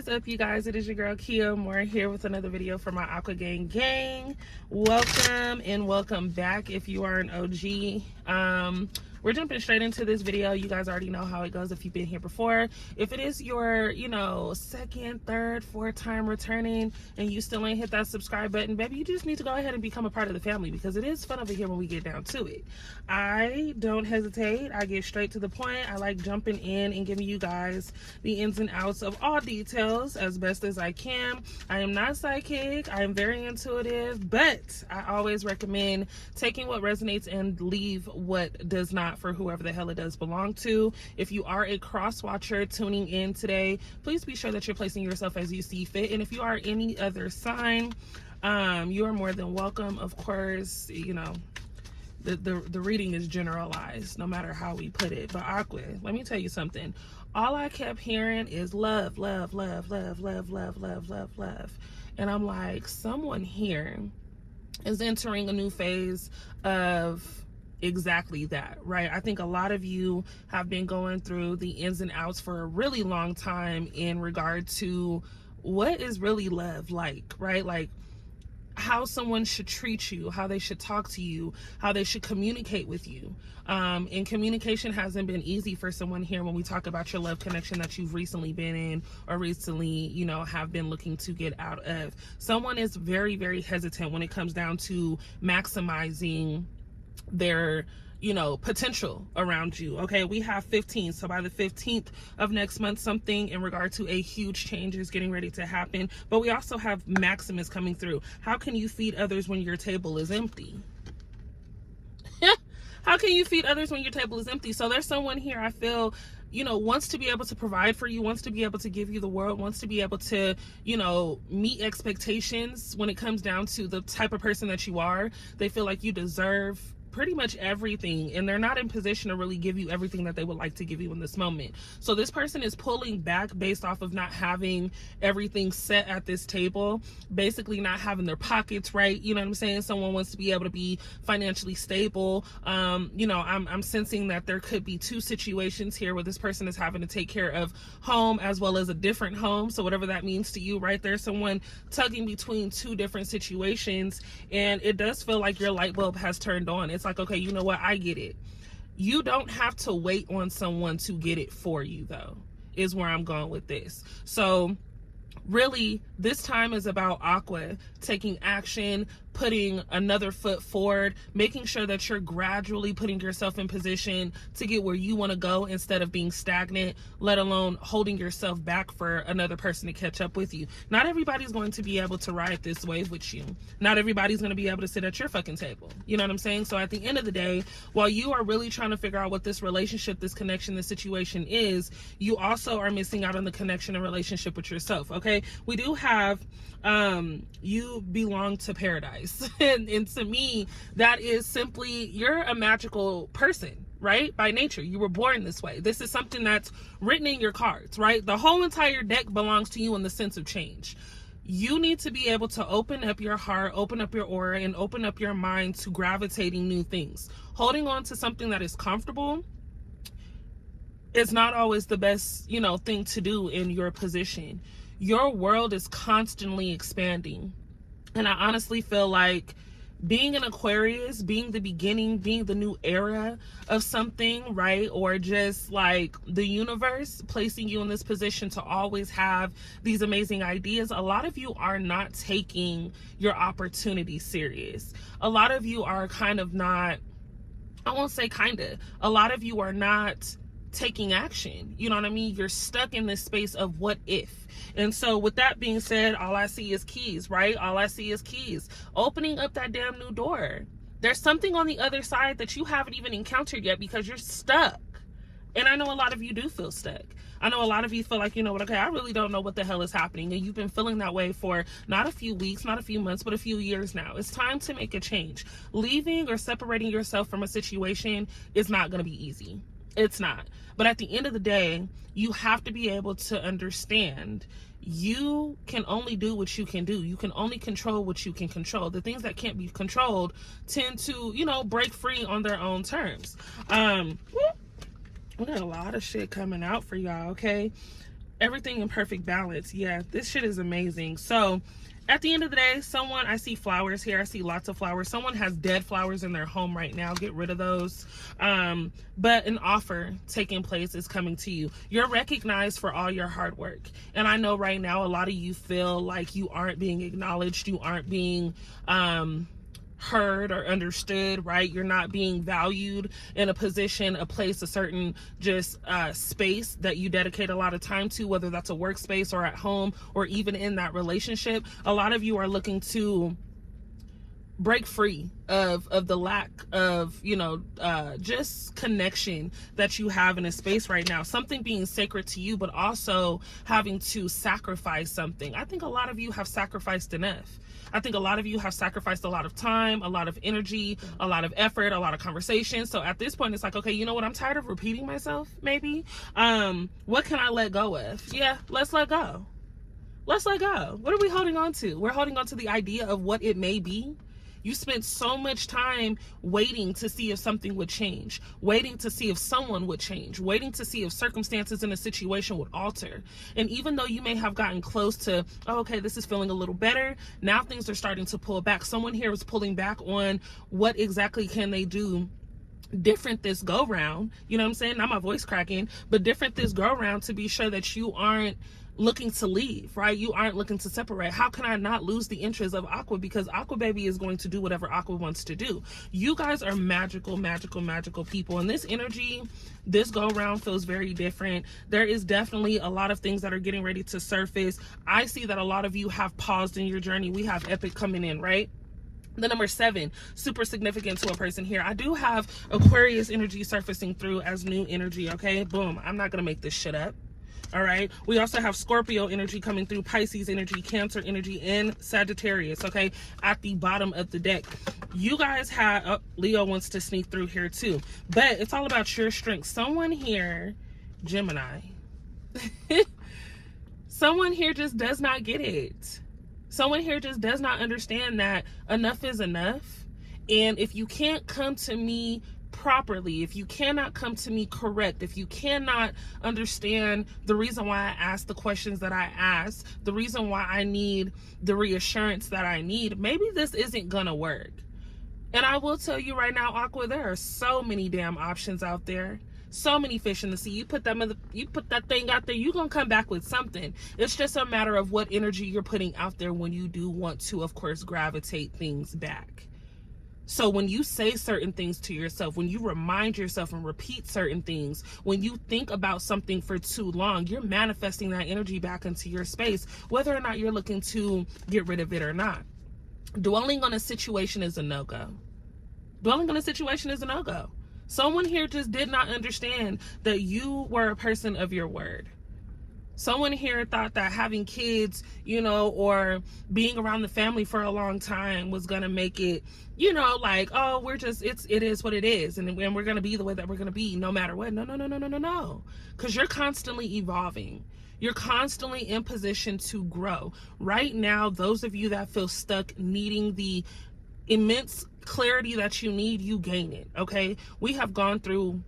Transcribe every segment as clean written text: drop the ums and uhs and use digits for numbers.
is up, you guys? It is your girl Kia Moore here with another video for my Aqua Gang. Welcome and welcome back if you are an OG. We're jumping straight into this video. You guys already know how it goes if you've been here before. If it is your, second, third, fourth time returning and you still ain't hit that subscribe button, baby, you just need to go ahead and become a part of the family because it is fun over here when we get down to it. I don't hesitate. I get straight to the point. I like jumping in and giving you guys the ins and outs of all details as best as I can. I am not psychic. I am very intuitive, but I always recommend taking what resonates and leave what does not for whoever the hell it does belong to. If you are a cross watcher tuning in today, please be sure that you're placing yourself as you see fit. And if you are any other sign, you are more than welcome. Of course, the reading is generalized no matter how we put it. But Aqua, let me tell you something. All I kept hearing is love, love, love, love, love, love, love, love, love. And I'm like, someone here is entering a new phase of exactly that, right? I think a lot of you have been going through the ins and outs for a really long time in regard to what is really love like, right? Like how someone should treat you, how they should talk to you, how they should communicate with you. And communication hasn't been easy for someone here when we talk about your love connection that you've recently been in or recently, have been looking to get out of. Someone is very, very hesitant when it comes down to maximizing their potential around you. Okay, we have 15, so by the 15th of next month, something in regard to a huge change is getting ready to happen. But we also have Maximus coming through. How can you feed others when your table is empty? How can you feed others when your table is empty? So there's someone here I feel wants to be able to provide for you, wants to be able to give you the world, wants to be able to, meet expectations when it comes down to the type of person that you are. They feel like you deserve pretty much everything, and they're not in position to really give you everything that they would like to give you in this moment. So this person is pulling back based off of not having everything set at this table, basically not having their pockets right. You know what I'm saying? Someone wants to be able to be financially stable. I'm sensing that there could be two situations here where this person is having to take care of home as well as a different home. So whatever that means to you, right? There's someone tugging between two different situations, and it does feel like your light bulb has turned on. It's like, okay, you know what? I get it. You don't have to wait on someone to get it for you, though, is where I'm going with this. So really, this time is about Aqua taking action, putting another foot forward, making sure that you're gradually putting yourself in position to get where you want to go instead of being stagnant, let alone holding yourself back for another person to catch up with you. Not everybody's going to be able to ride this wave with you. Not everybody's going to be able to sit at your fucking table. You know what I'm saying? So at the end of the day, while you are really trying to figure out what this relationship, this connection, this situation is, you also are missing out on the connection and relationship with yourself, okay? We do have you belong to paradise. and to me, that is simply, you're a magical person, right? By nature, you were born this way. This is something that's written in your cards, right? The whole entire deck belongs to you in the sense of change. You need to be able to open up your heart, open up your aura, and open up your mind to gravitating new things. Holding on to something that is comfortable is not always the best, thing to do in your position. Your world is constantly expanding. And I honestly feel like being an Aquarius, being the beginning, being the new era of something, right? Or just like the universe placing you in this position to always have these amazing ideas. A lot of you are not taking your opportunity serious. A lot of you are kind of not, I won't say kind of, a lot of you are not taking action. You know what I mean? You're stuck in this space of what if. And so with that being said, all I see is keys, right? All I see is keys. Opening up that damn new door. There's something on the other side that you haven't even encountered yet because you're stuck. And I know a lot of you do feel stuck. I know a lot of you feel like, okay, I really don't know what the hell is happening. And you've been feeling that way for not a few weeks, not a few months, but a few years now. It's time to make a change. Leaving or separating yourself from a situation is not going to be easy. It's not. But at the end of the day, you have to be able to understand you can only do what you can do. You can only control what you can control. The things that can't be controlled tend to, break free on their own terms. We got a lot of shit coming out for y'all, okay? Everything in perfect balance. Yeah, this shit is amazing. So at the end of the day, someone, I see flowers here. I see lots of flowers. Someone has dead flowers in their home right now. Get rid of those. But an offer taking place is coming to you. You're recognized for all your hard work. And I know right now a lot of you feel like you aren't being acknowledged. You aren't being heard or understood, right? You're not being valued in a position, a place, a certain just space that you dedicate a lot of time to, whether that's a workspace or at home or even in that relationship. A lot of you are looking to break free of the lack of, you know, just connection that you have in a space right now. Something being sacred to you, but also having to sacrifice something. I think a lot of you have sacrificed enough. I think a lot of you have sacrificed a lot of time, a lot of energy, a lot of effort, a lot of conversation. So at this point, it's like, okay, you know what? I'm tired of repeating myself, maybe. What can I let go of? Yeah, let's let go. Let's let go. What are we holding on to? We're holding on to the idea of what it may be. You spent so much time waiting to see if something would change, waiting to see if someone would change, waiting to see if circumstances in a situation would alter. And even though you may have gotten close to, oh, okay, this is feeling a little better, now things are starting to pull back. Someone here is pulling back on what exactly can they do different this go round. You know what I'm saying? Not my voice cracking, but different this go round to be sure that you aren't looking to leave, right? You aren't looking to separate. How can I not lose the interest of Aqua? Because Aqua Baby is going to do whatever Aqua wants to do. You guys are magical, magical, magical people. And this energy, this go round feels very different. There is definitely a lot of things that are getting ready to surface. I see that a lot of you have paused in your journey. We have Epic coming in, right? The number 7, super significant to a person here. I do have Aquarius energy surfacing through as new energy, okay? Boom. I'm not going to make this shit up. All right. We also have Scorpio energy coming through, Pisces energy, Cancer energy, and Sagittarius, okay, at the bottom of the deck. You guys have, Leo wants to sneak through here too, but it's all about your strength. Someone here, Gemini, someone here just does not get it. Someone here just does not understand that enough is enough. And if you can't come to me properly, if you cannot come to me correct, if you cannot understand the reason why I ask the questions that I ask, the reason why I need the reassurance that I need, maybe this isn't gonna work. And I will tell you right now, Aqua, there are so many damn options out there. So many fish in the sea. You put that thing out there, you're gonna come back with something. It's just a matter of what energy you're putting out there when you do want to, of course, gravitate things back. So when you say certain things to yourself, when you remind yourself and repeat certain things, when you think about something for too long, you're manifesting that energy back into your space, whether or not you're looking to get rid of it or not. Dwelling on a situation is a no-go. Dwelling on a situation is a no-go. Someone here just did not understand that you were a person of your word. Someone here thought that having kids, you know, or being around the family for a long time was going to make it, you know, like, oh, it is what it is. And we're going to be the way that we're going to be no matter what. No. Because you're constantly evolving. You're constantly in position to grow. Right now, those of you that feel stuck needing the immense clarity that you need, you gain it. Okay. We have gone through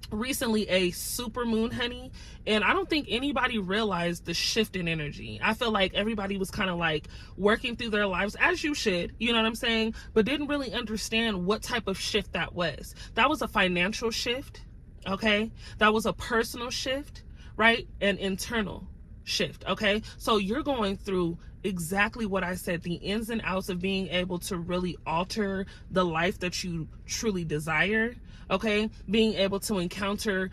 recently a super moon, honey, and I don't think anybody realized the shift in energy. I feel like everybody was kind of like working through their lives, as you should, you know what I'm saying, but didn't really understand what type of shift that was. That was a financial shift, okay? That was a personal shift, right? An internal shift, okay? So you're going through exactly what I said, the ins and outs of being able to really alter the life that you truly desire, okay? Being able to encounter,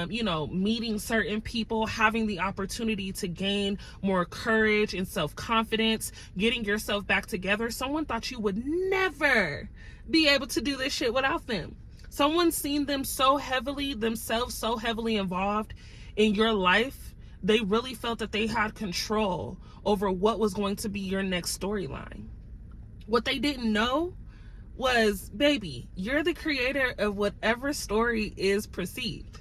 you know, meeting certain people, having the opportunity to gain more courage and self-confidence, getting yourself back together. Someone thought you would never be able to do this shit without them. Someone's seen themselves so heavily involved in your life, they really felt that they had control over what was going to be your next storyline. What they didn't know was, baby, you're the creator of whatever story is perceived.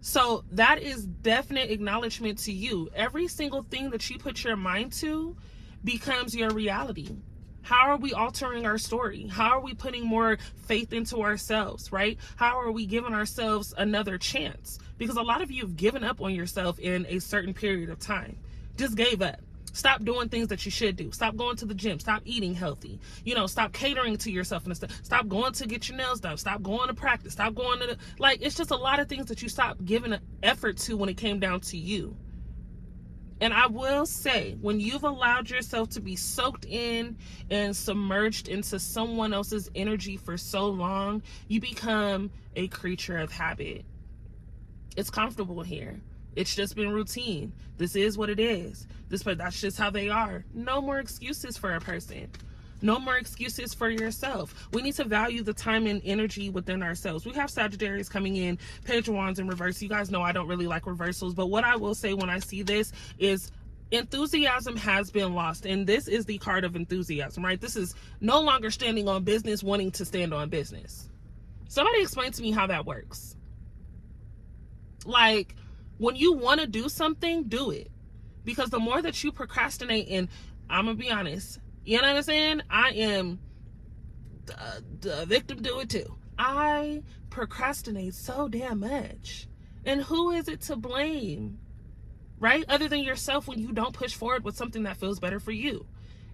So that is definite acknowledgement to you. Every single thing that you put your mind to becomes your reality. How are we altering our story? How are we putting more faith into ourselves, right? How are we giving ourselves another chance? Because a lot of you have given up on yourself in a certain period of time. Just gave up. Stop doing things that you should do. Stop going to the gym. Stop eating healthy. Stop catering to yourself and stuff. Stop going to get your nails done. Stop going to practice. Stop going to it's just a lot of things that you stopped giving effort to when it came down to you. And I will say, when you've allowed yourself to be soaked in and submerged into someone else's energy for so long, you become a creature of habit. It's comfortable here. It's just been routine. This is what it is. That's just how they are. No more excuses for a person. No more excuses for yourself. We need to value the time and energy within ourselves. We have Sagittarius coming in, Page of Wands in reverse. You guys know I don't really like reversals, but what I will say when I see this is enthusiasm has been lost. And this is the card of enthusiasm, right? This is no longer standing on business, wanting to stand on business. Somebody explain to me how that works. Like, when you want to do something, do it. Because the more that you procrastinate, and I'm going to be honest, you know what I'm saying? I am the victim to it too. I procrastinate so damn much. And who is it to blame? Right? Other than yourself, when you don't push forward with something that feels better for you.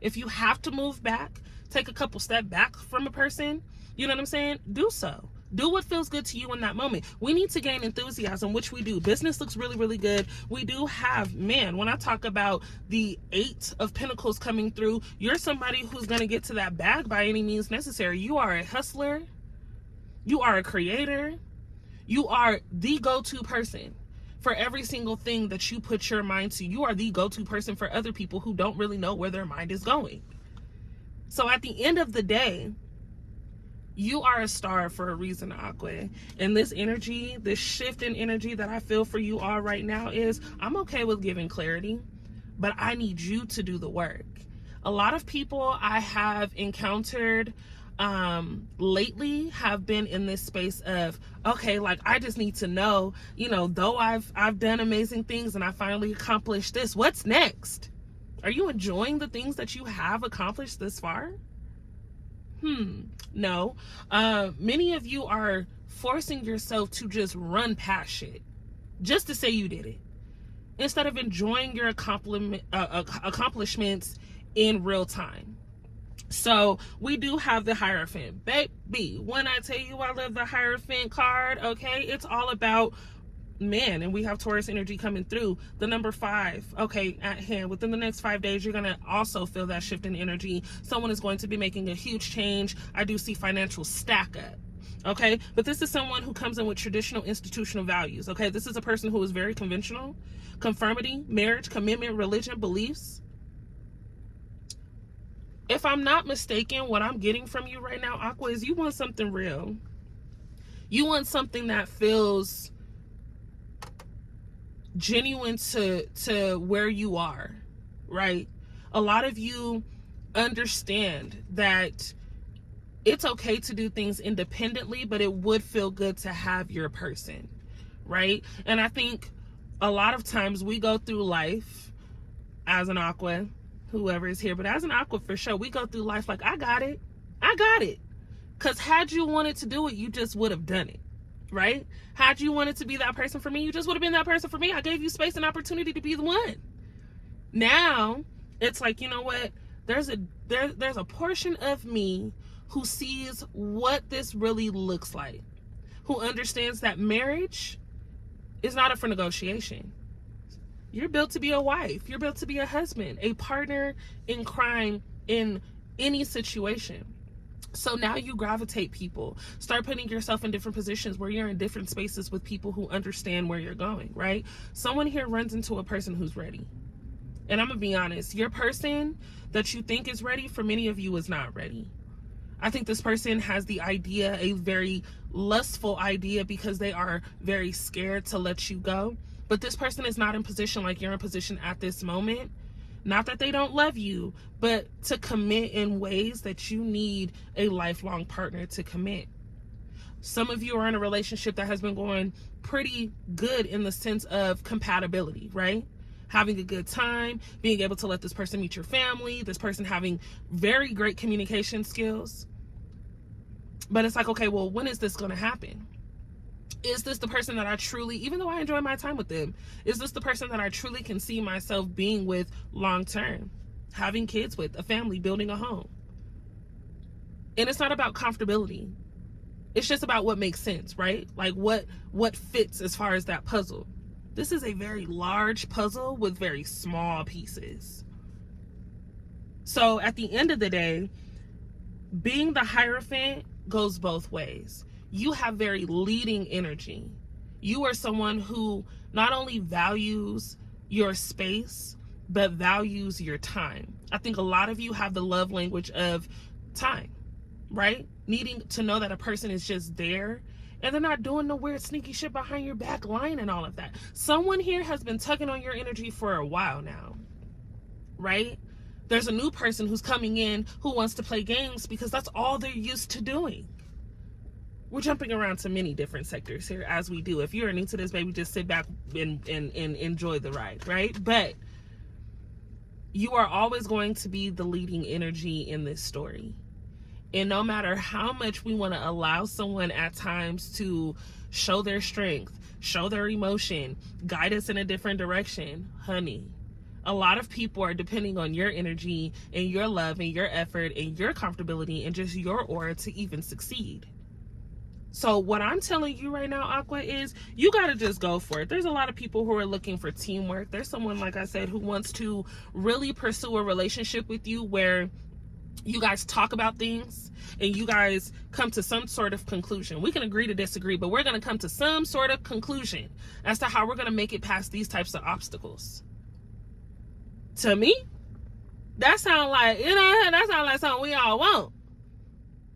If you have to move back, take a couple steps back from a person, you know what I'm saying? Do so. Do what feels good to you in that moment. We need to gain enthusiasm, which we do. Business looks really, really good. We do have, when I talk about the 8 of Pentacles coming through, you're somebody who's going to get to that bag by any means necessary. You are a hustler. You are a creator. You are the go-to person for every single thing that you put your mind to. You are the go-to person for other people who don't really know where their mind is going. So at the end of the day, you are a star for a reason, Aqua. And this energy, this shift in energy that I feel for you all right now is, I'm okay with giving clarity, but I need you to do the work. A lot of people I have encountered lately have been in this space of, okay, like, I just need to know, though I've done amazing things and I finally accomplished this, what's next? Are you enjoying the things that you have accomplished this far? No. Many of you are forcing yourself to just run past shit just to say you did it, instead of enjoying your accomplishments in real time. So we do have the Hierophant. Baby, when I tell you I love the Hierophant card, okay, it's all about and we have Taurus energy coming through. The number 5, okay, at hand. Within the next 5 days, you're going to also feel that shift in energy. Someone is going to be making a huge change. I do see financial stack up, okay? But this is someone who comes in with traditional institutional values, okay? This is a person who is very conventional. Conformity, marriage, commitment, religion, beliefs. If I'm not mistaken, what I'm getting from you right now, Aqua, is you want something real. You want something that feels genuine to where you are, right? A lot of you understand that it's okay to do things independently, but it would feel good to have your person, right? And I think a lot of times we go through life as an Aqua, whoever is here, but as an Aqua for sure, we go through life like, I got it. Because had you wanted to do it, you just would have done it. Right? Had you wanted to be that person for me, you just would have been that person for me. I gave you space and opportunity to be the one. Now, it's like, you know what? There's a portion of me who sees what this really looks like, who understands that marriage is not up for negotiation. You're built to be a wife. You're built to be a husband, a partner in crime in any situation. So now you gravitate people. Start putting yourself in different positions where you're in different spaces with people who understand where you're going, right? Someone here runs into a person who's ready. And I'm going to be honest, your person that you think is ready, for many of you, is not ready. I think this person has the idea, a very lustful idea, because they are very scared to let you go. But this person is not in position like you're in position at this moment. Not that they don't love you, but to commit in ways that you need a lifelong partner to commit. Some of you are in a relationship that has been going pretty good in the sense of compatibility, right? having a good time, being able to let this person meet your family, this person having very great communication skills. But it's like, okay, well, when is this going to happen? Is this the person that I truly, even though I enjoy my time with them, is this the person that I truly can see myself being with long term, having kids with, a family, building a home? And it's not about comfortability. It's just about what makes sense, right? Like what fits as far as that puzzle. This is a very large puzzle with very small pieces. So at the end of the day, being the Hierophant goes both ways. You have very leading energy. You are someone who not only values your space, but values your time. I think a lot of you have the love language of time, right? Needing to know that a person is just there and they're not doing no weird sneaky shit behind your back, lying and all of that. Someone here has been tugging on your energy for a while now, right? There's a new person who's coming in who wants to play games because that's all they're used to doing. We're jumping around to many different sectors here as we do. If you're new to this, baby, just sit back and enjoy the ride, right? But you are always going to be the leading energy in this story. And no matter how much we want to allow someone at times to show their strength, show their emotion, guide us in a different direction, honey, a lot of people are depending on your energy and your love and your effort and your comfortability and just your aura to even succeed. So what I'm telling you right now, Aqua, is you got to just go for it. There's a lot of people who are looking for teamwork. There's someone, like I said, who wants to really pursue a relationship with you where you guys talk about things and you guys come to some sort of conclusion. We can agree to disagree, but we're going to come to some sort of conclusion as to how we're going to make it past these types of obstacles. To me, that sounds like, that sounds like something we all want.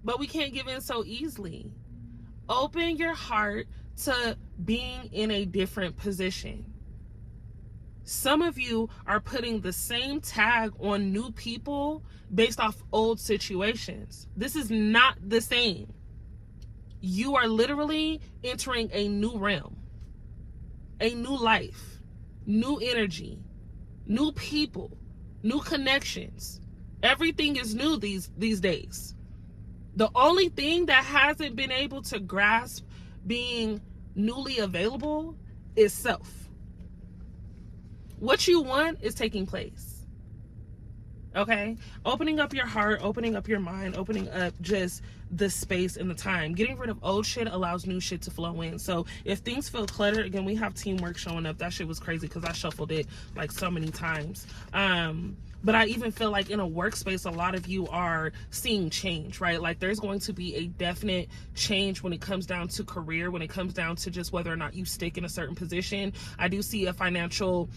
But we can't give in so easily. Open your heart to being in a different position. Some of you are putting the same tag on new people based off old situations. This is not the same. You are literally entering a new realm, a new life, new energy, new people, new connections. Everything is new these days. The only thing that hasn't been able to grasp being newly available is self. What you want is taking place. Okay? Opening up your heart, opening up your mind, opening up just the space and the time. Getting rid of old shit allows new shit to flow in. So if things feel cluttered, again, we have teamwork showing up. That shit was crazy because I shuffled it like so many times. But I even feel like in a workspace, a lot of you are seeing change, right? Like there's going to be a definite change when it comes down to career, when it comes down to just whether or not you stick in a certain position. I do see a financial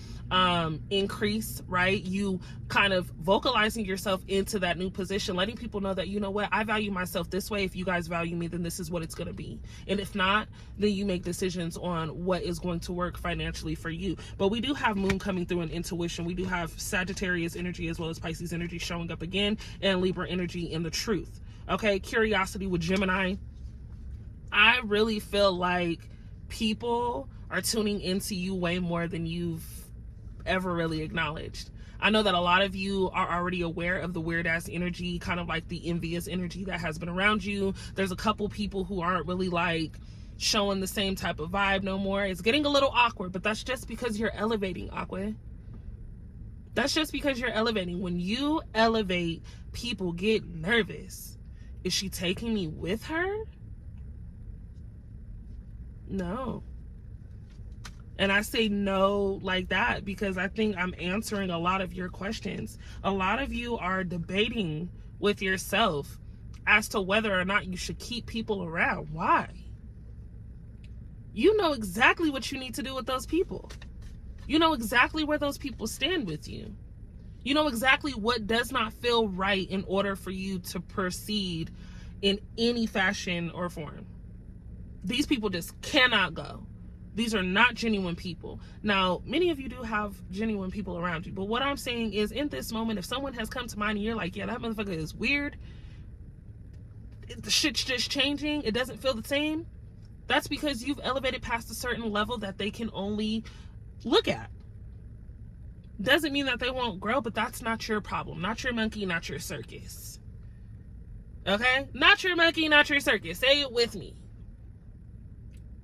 increase, right? You kind of vocalizing yourself into that new position, letting people know that, you know what, I value myself this way. If you guys value me, then this is what it's going to be. And if not, then you make decisions on what is going to work financially for you. But we do have Moon coming through in intuition. We do have Sagittarius energy as well as Pisces energy showing up again, and Libra energy in the truth. Okay, curiosity with Gemini. I really feel like people are tuning into you way more than you've ever really acknowledged. I know that a lot of you are already aware of the weird ass energy, kind of like the envious energy that has been around you. There's a couple people who aren't really like showing the same type of vibe no more. It's getting a little awkward, but that's just because you're elevating, Aqua. That's just because you're elevating. When you elevate, people get nervous. Is she taking me with her? No. And I say no like that because I think I'm answering a lot of your questions. A lot of you are debating with yourself as to whether or not you should keep people around. Why? You know exactly what you need to do with those people. You know exactly where those people stand with you. You know exactly what does not feel right in order for you to proceed in any fashion or form. These people just cannot go. These are not genuine people. Now, many of you do have genuine people around you, but what I'm saying is in this moment, if someone has come to mind and you're like, yeah, that motherfucker is weird, the shit's just changing, it doesn't feel the same, that's because you've elevated past a certain level that they can only look at. doesn't mean that they won't grow, but that's not your problem. Not your monkey, not your circus. Okay? Not your monkey, not your circus. Say it with me.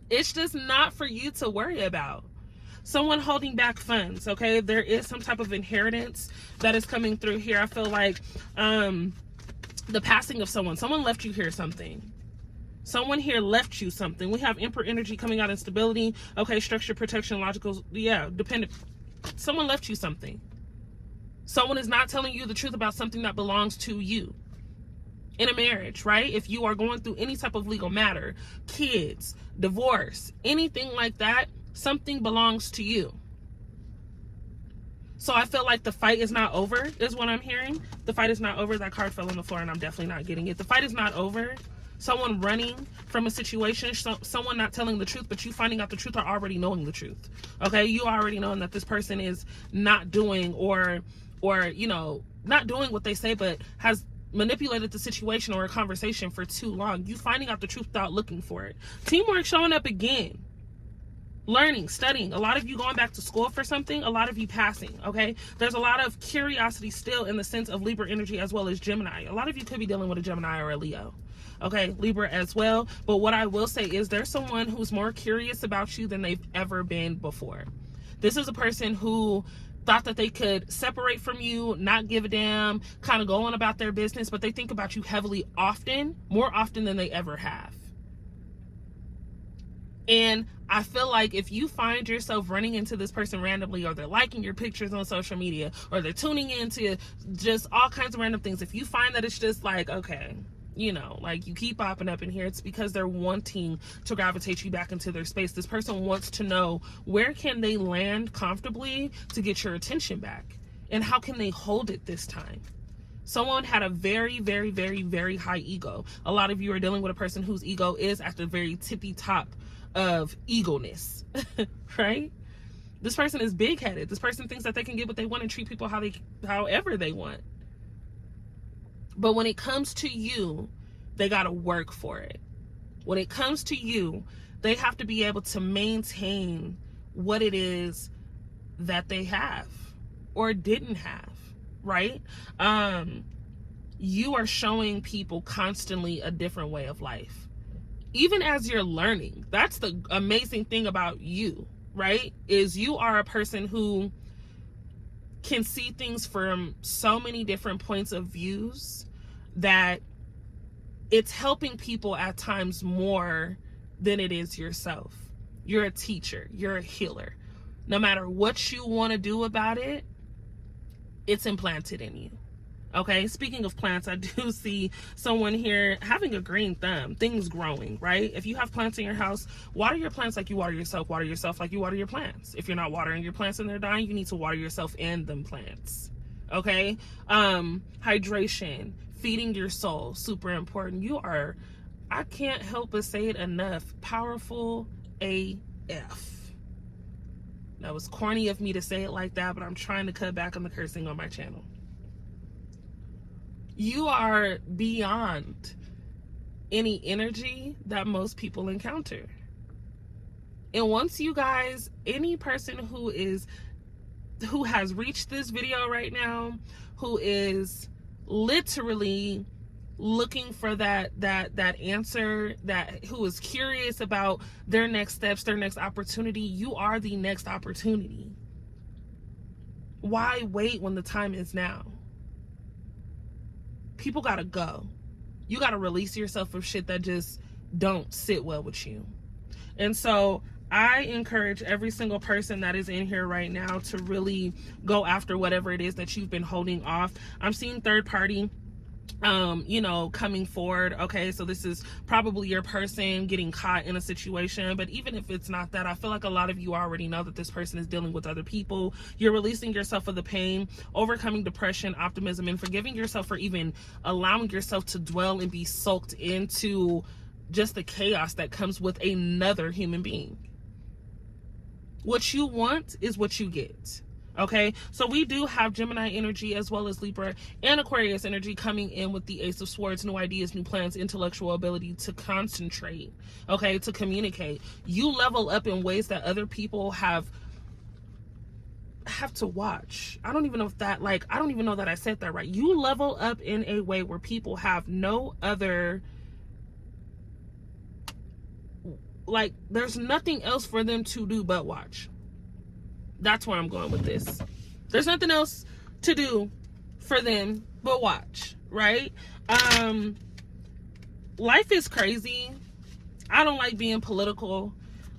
It's just not for you to worry about. Someone holding back funds, okay? There is some type of inheritance that is coming through here. I feel like the passing of someone. Someone left you here something. Someone here left you something. We have Emperor energy coming out in stability. Okay, structure, protection, logical, dependent. Someone left you something. Someone is not telling you the truth about something that belongs to you. In a marriage, right? If you are going through any type of legal matter, kids, divorce, anything like that, something belongs to you. So I feel like the fight is not over, is what I'm hearing. The fight is not over. That card fell on the floor and I'm definitely not getting it. The fight is not over. Someone running from a situation, someone not telling the truth, but you finding out the truth or already knowing the truth. Okay, you already knowing that this person is not doing or not doing what they say, but has manipulated the situation or a conversation for too long. You finding out the truth without looking for it. Teamwork showing up again. Learning, studying. A lot of you going back to school for something, a lot of you passing, okay? There's a lot of curiosity still in the sense of Libra energy as well as Gemini. A lot of you could be dealing with a Gemini or a Leo. Okay, Libra as well. But what I will say is there's someone who's more curious about you than they've ever been before. This is a person who thought that they could separate from you, not give a damn, kind of go on about their business, but they think about you heavily often, more often than they ever have. And I feel like if you find yourself running into this person randomly, or they're liking your pictures on social media, or they're tuning into just all kinds of random things, if you find that it's just like, okay, like you keep popping up in here, it's because they're wanting to gravitate you back into their space. This person wants to know where can they land comfortably to get your attention back, and how can they hold it this time. Someone had a very, very, very, very high ego. A lot of you are dealing with a person whose ego is at the very tippy top of egoness, right? This person is big-headed. This person thinks that they can get what they want and treat people however they want. But when it comes to you, they got to work for it. When it comes to you, they have to be able to maintain what it is that they have or didn't have, right? You are showing people constantly a different way of life. Even as you're learning, that's the amazing thing about you, right? Is you are a person who can see things from so many different points of views that it's helping people at times more than it is yourself. You're a teacher, you're a healer. No matter what you want to do about it, it's implanted in you. Okay, speaking of plants, I do see someone here having a green thumb, things growing, right? If you have plants in your house, water your plants like you water yourself like you water your plants. If you're not watering your plants and they're dying, you need to water yourself and them plants. Okay, hydration, feeding your soul, super important. You are, I can't help but say it enough, powerful AF. That was corny of me to say it like that, but I'm trying to cut back on the cursing on my channel. You are beyond any energy that most people encounter. And once you guys, any person who has reached this video right now, who is literally looking for that answer, who is curious about their next steps, their next opportunity, you are the next opportunity. Why wait when the time is now? People gotta go. You gotta release yourself from shit that just don't sit well with you. And so I encourage every single person that is in here right now to really go after whatever it is that you've been holding off. I'm seeing third party coming forward. Okay, so this is probably your person getting caught in a situation, but even if it's not that, I feel like a lot of you already know that this person is dealing with other people. You're releasing yourself of the pain, overcoming depression, optimism, and forgiving yourself for even allowing yourself to dwell and be soaked into just the chaos that comes with another human being. What you want is what you get. Okay, so we do have Gemini energy as well as Libra and Aquarius energy coming in with the Ace of Swords, new ideas, new plans, intellectual ability to concentrate, okay, to communicate. You level up in ways that other people have have to watch. I don't even know if that, like, I don't even know that I said that right. You level up in a way where people have no other, like, there's nothing else for them to do but watch. That's where I'm going with this. There's nothing else to do for them but watch, right? Life is crazy. I don't like being political,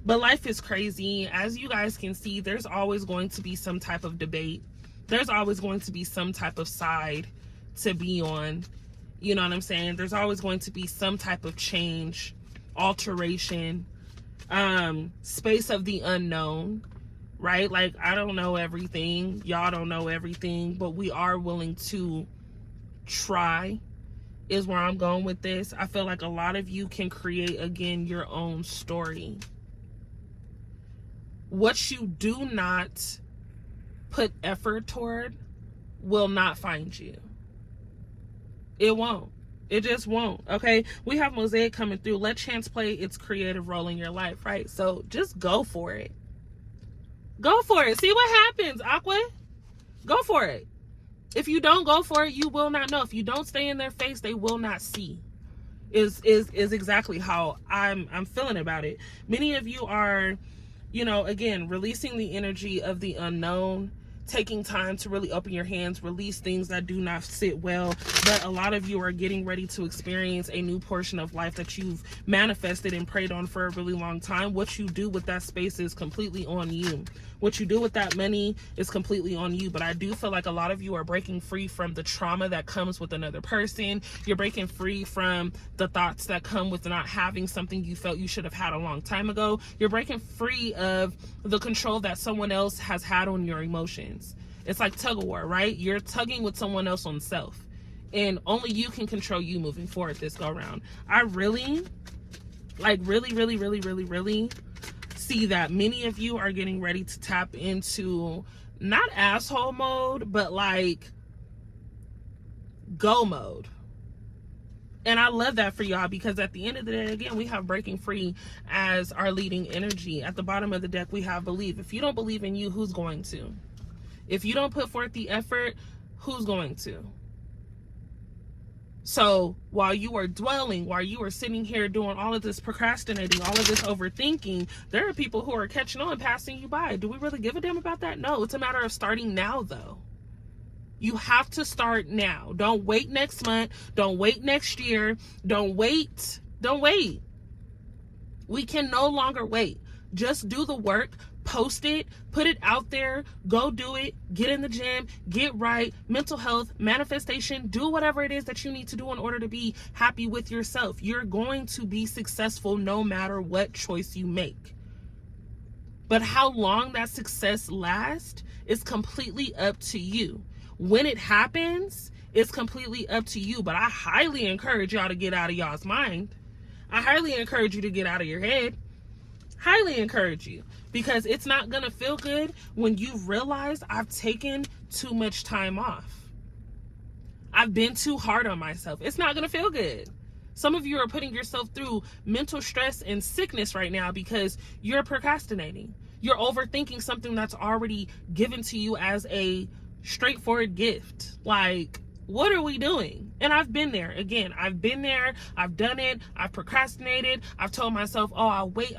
but life is crazy. As you guys can see, there's always going to be some type of debate. There's always going to be some type of side to be on. You know what I'm saying? There's always going to be some type of change, alteration, space of the unknown, right? Like, I don't know everything. Y'all don't know everything, but we are willing to try, is where I'm going with this. I feel like a lot of you can create, again, your own story. What you do not put effort toward will not find you. It won't. It just won't, okay? We have Mosaic coming through. Let chance play its creative role in your life, right? So just go for it. Go for it. See what happens, Aqua. Go for it. If you don't go for it, you will not know. If you don't stay in their face, they will not see. Is exactly how I'm feeling about it. Many of you are, you know, again, releasing the energy of the unknown, taking time to really open your hands, release things that do not sit well. But a lot of you are getting ready to experience a new portion of life that you've manifested and prayed on for a really long time. What you do with that space is completely on you. What you do with that money is completely on you. But I do feel like a lot of you are breaking free from the trauma that comes with another person. You're breaking free from the thoughts that come with not having something you felt you should have had a long time ago. You're breaking free of the control that someone else has had on your emotions. It's like tug of war, right? You're tugging with someone else on self. And only you can control you moving forward this go around. I really, like, really see that many of you are getting ready to tap into not asshole mode, but like go mode. And I love that for y'all, because at the end of the day, again, we have breaking free as our leading energy. At the bottom of the deck, we have believe. If you don't believe in you, who's going to? If you don't put forth the effort, who's going to? So while you are dwelling, while you are sitting here doing all of this procrastinating, all of this overthinking, there are people who are catching on, passing you by. Do we really give a damn about that? No, it's a matter of starting now, though. You have to start now. Don't wait next month. Don't wait next year. Don't wait. Don't wait. We can no longer wait. Just do the work. Post it, put it out there, go do it, get in the gym, get right, mental health, manifestation, do whatever it is that you need to do in order to be happy with yourself. You're going to be successful no matter what choice you make. But how long that success lasts is completely up to you. When it happens, it's completely up to you. But I highly encourage y'all to get out of y'all's mind. I highly encourage you to get out of your head. Highly encourage you. Because it's not going to feel good when you realize I've taken too much time off. I've been too hard on myself. It's not going to feel good. Some of you are putting yourself through mental stress and sickness right now because you're procrastinating. You're overthinking something that's already given to you as a straightforward gift. Like, what are we doing? And I've been there. Again, I've been there. I've done it. I've procrastinated. I've told myself, oh, I'll wait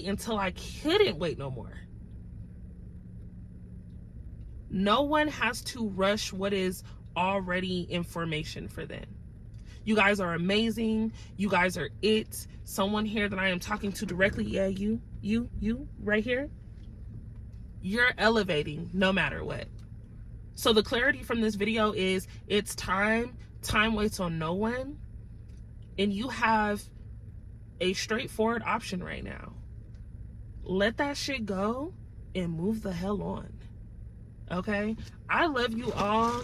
until I couldn't wait no more. No one has to rush what is already information for them. You guys are amazing. You guys are it. Someone here that I am talking to directly. Yeah, you right here. You're elevating no matter what. So the clarity from this video is it's time. Time waits on no one. And you have a straightforward option right now. Let that shit go and move the hell on. Okay? I love you all.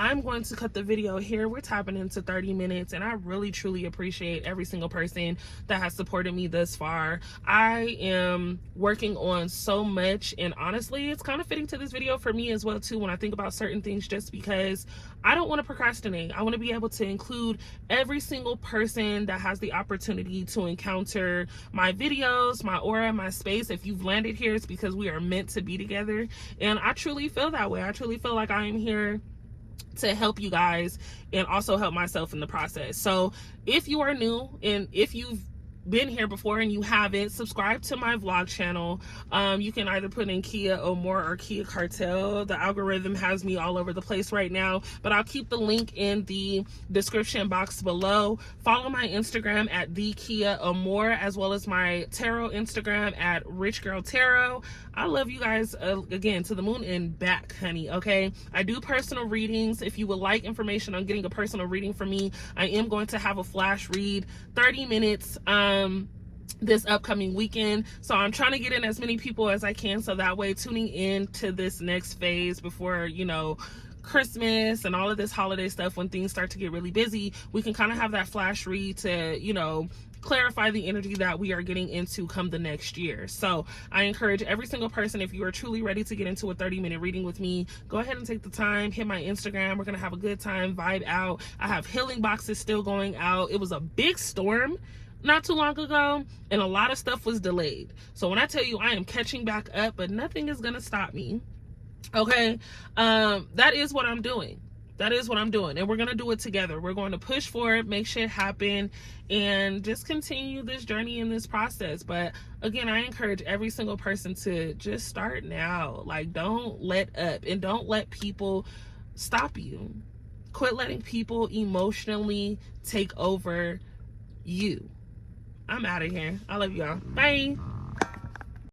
I'm going to cut the video here. We're tapping into 30 minutes, and I really truly appreciate every single person that has supported me thus far. I am working on so much, and honestly, it's kind of fitting to this video for me as well too when I think about certain things, just because I don't want to procrastinate. I want to be able to include every single person that has the opportunity to encounter my videos, my aura, my space. If you've landed here, it's because we are meant to be together, and I truly feel that way. I truly feel like I am here to help you guys and also help myself in the process. So if you are new, and if you've been here before and you haven't, subscribe to my vlog channel. You can either put in Kia Amor or Kia Cartel. The algorithm has me all over the place right now, but I'll keep the link in the description box below. Follow my Instagram at the Kia Amor, as well as my tarot Instagram at Rich Girl Tarot. I love you guys, again, to the moon and back, honey. Okay, I do personal readings. If you would like information on getting a personal reading from me, I am going to have a flash read, 30 minutes this upcoming weekend. So I'm trying to get in as many people as I can, so that way tuning in to this next phase before, you know, Christmas and all of this holiday stuff, when things start to get really busy, we can kind of have that flash read to, you know, clarify the energy that we are getting into come the next year. So I encourage every single person, if you are truly ready to get into a 30-minute reading with me, go ahead and take the time, hit my Instagram. We're gonna have a good time, vibe out. I have healing boxes still going out. It was a big storm not too long ago, and a lot of stuff was delayed. So when I tell you I am catching back up, but nothing is gonna stop me. Okay, that is what I'm doing. That is what I'm doing, and we're gonna do it together. We're going to push forward, make shit happen, and just continue this journey in this process. But again, I encourage every single person to just start now. Like, don't let up, and don't let people stop you. Quit letting people emotionally take over you. I'm out of here. I love y'all. Bye.